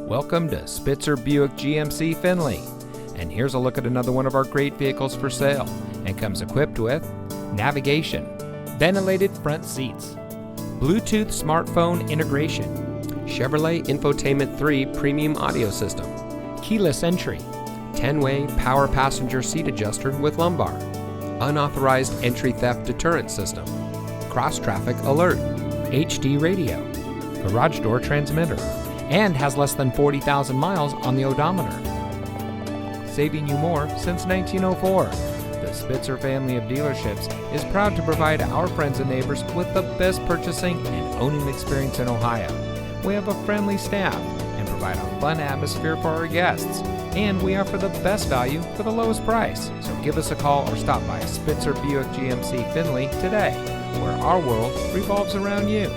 Welcome to Spitzer Buick GMC Findlay. And here's a look at another one of our great vehicles for sale, and comes equipped with navigation, ventilated front seats, Bluetooth smartphone integration, Chevrolet Infotainment 3 premium audio system, keyless entry, 10-way power passenger seat adjuster with lumbar, unauthorized entry theft deterrent system, cross traffic alert, HD radio, garage door transmitter, and has less than 40,000 miles on the odometer. Saving you more since 1904. The Spitzer family of dealerships is proud to provide our friends and neighbors with the best purchasing and owning experience in Ohio. We have a friendly staff and provide a fun atmosphere for our guests. And we offer the best value for the lowest price. So give us a call or stop by Spitzer Buick GMC Findlay today, where our world revolves around you.